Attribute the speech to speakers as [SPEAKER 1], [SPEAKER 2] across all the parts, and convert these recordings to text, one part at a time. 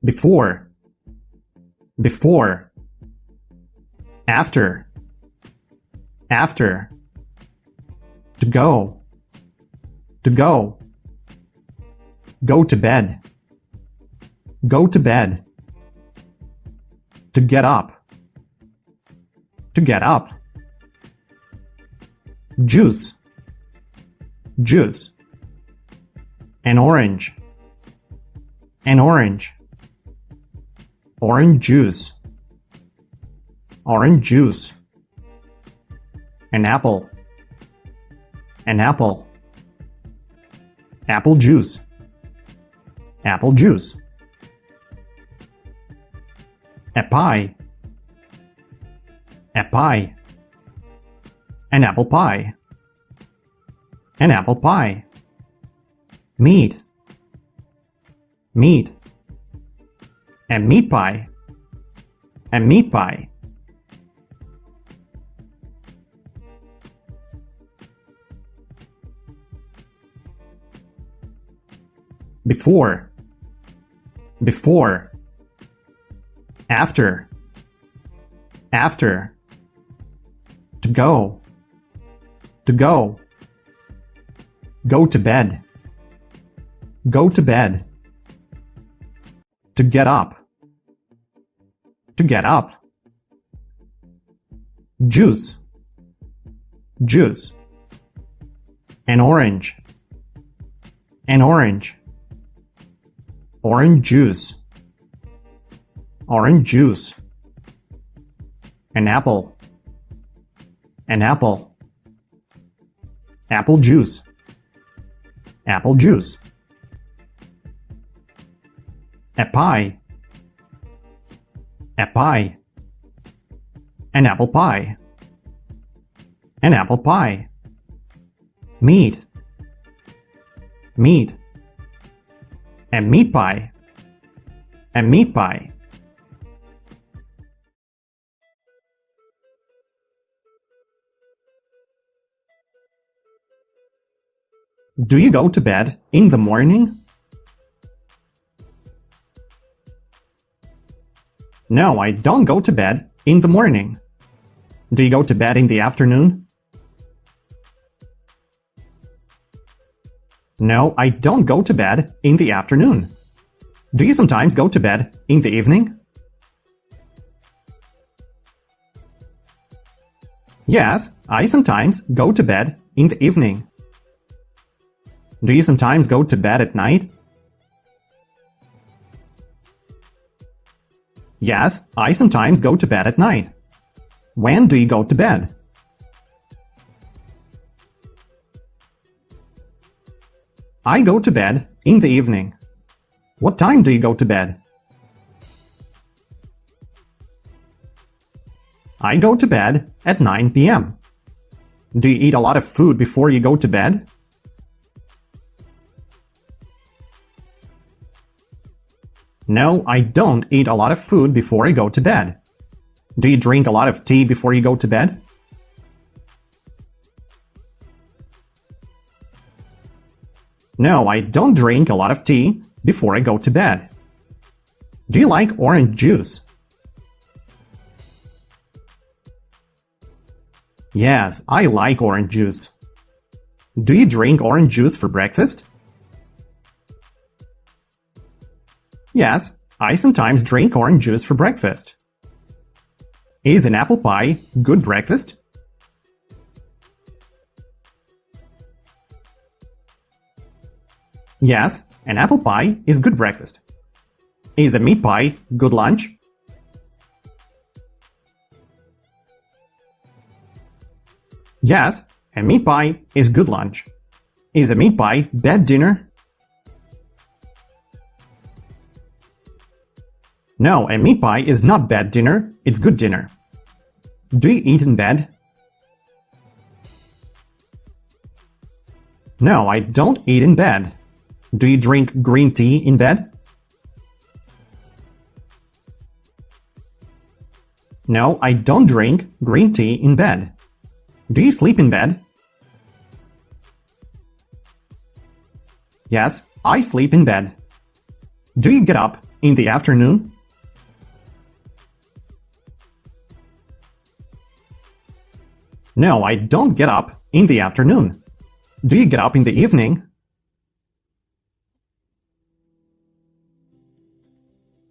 [SPEAKER 1] before, before, after, after, to go, go to bed, go to bed, to get up, juice, juice, an orange, orange juice, an apple, apple juice, a pie, an apple pie, meat, a meat pie, before, after, to go, go to bed, to get up, juice, an orange, juice, an apple, apple juice, a pie, an apple pie, meat, a meat pie, Do you go to bed in the morning? No, I don't go to bed in the morning. Do you go to bed in the afternoon? No, I don't go to bed in the afternoon. Do you sometimes go to bed in the evening? Yes, I sometimes go to bed in the evening. Do you sometimes go to bed at night? Yes, I sometimes go to bed at night. When do you go to bed? I go to bed in the evening. What time do you go to bed? I go to bed at 9 p.m. Do you eat a lot of food before you go to bed? No, I don't eat a lot of food before I go to bed. Do you drink a lot of tea before you go to bed? No, I don't drink a lot of tea before I go to bed. Do you like orange juice? Yes, I like orange juice. Do you drink orange juice for breakfast? Yes, I sometimes drink orange juice for breakfast. Is an apple pie good breakfast? Yes, an apple pie is good breakfast. Is a meat pie good lunch? Yes, a meat pie is good lunch. Is a meat pie bad dinner? No, a meat pie is not bad dinner, it's good dinner. Do you eat in bed? No, I don't eat in bed. Do you drink green tea in bed? No, I don't drink green tea in bed. Do you sleep in bed? Yes, I sleep in bed. Do you get up in the afternoon? No, I don't get up in the afternoon. Do you get up in the evening?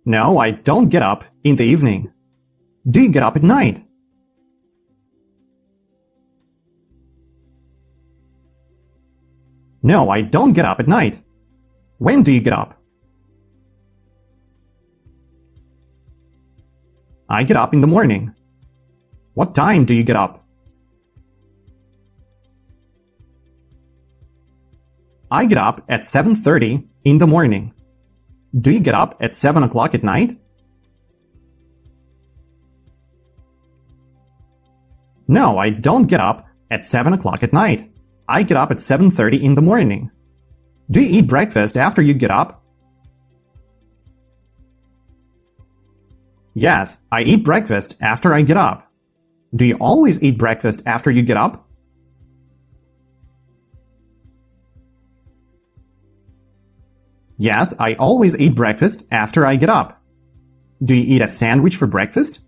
[SPEAKER 1] No, I don't get up in the evening. Do you get up at night? No, I don't get up at night. When do you get up? I get up in the morning. What time do you get up? I get up at 7:30 in the morning. Do you get up at 7 o'clock at night? No, I don't get up at 7 o'clock at night. I get up at 7:30 in the morning. Do you eat breakfast after you get up? Yes, I eat breakfast after I get up. Do you always eat breakfast after you get up? Yes, I always eat breakfast after I get up. Do you eat a sandwich for breakfast?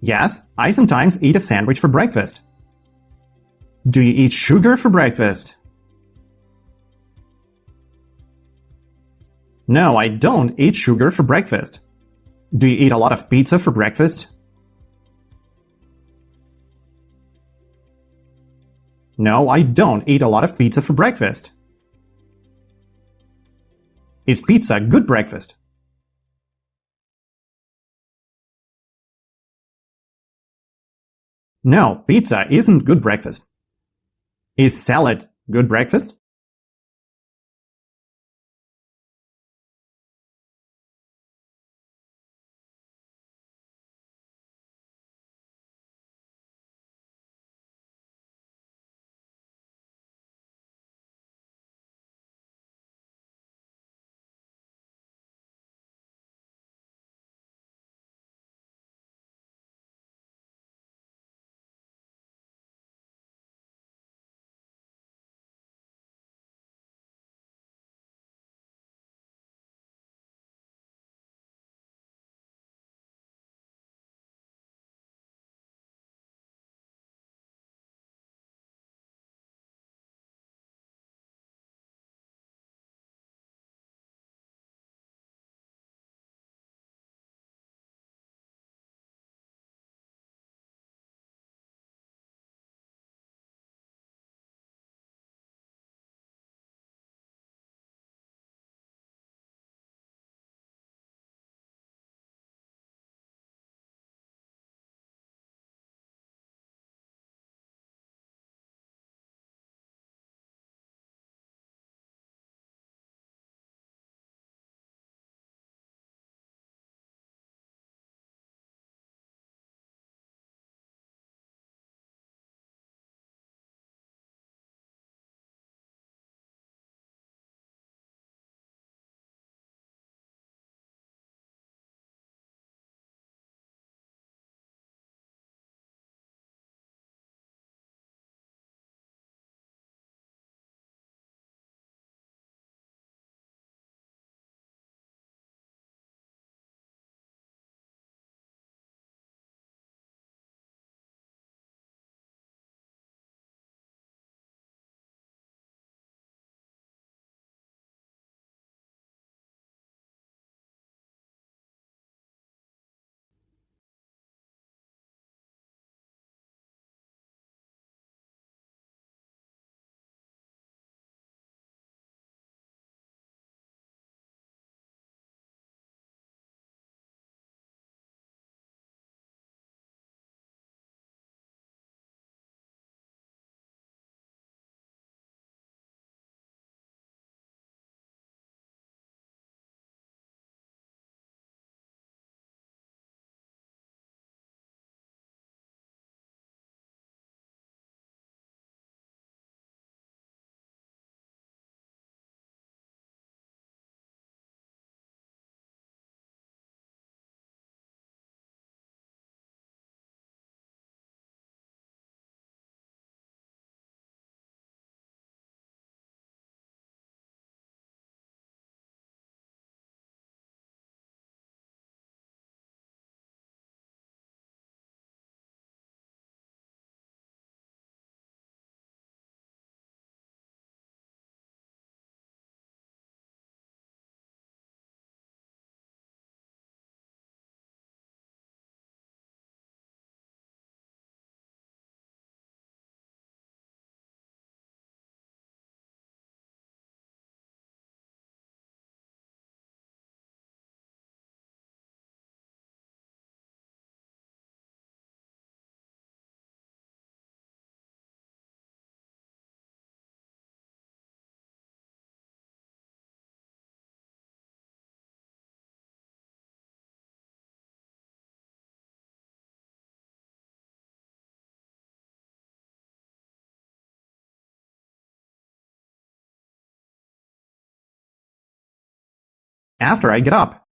[SPEAKER 1] Yes, I sometimes eat a sandwich for breakfast. Do you eat sugar for breakfast? No, I don't eat sugar for breakfast. Do you eat a lot of pizza for breakfast? No, I don't eat a lot of pizza for breakfast. Is pizza good breakfast? No, pizza isn't good breakfast. Is salad good breakfast? After I get up.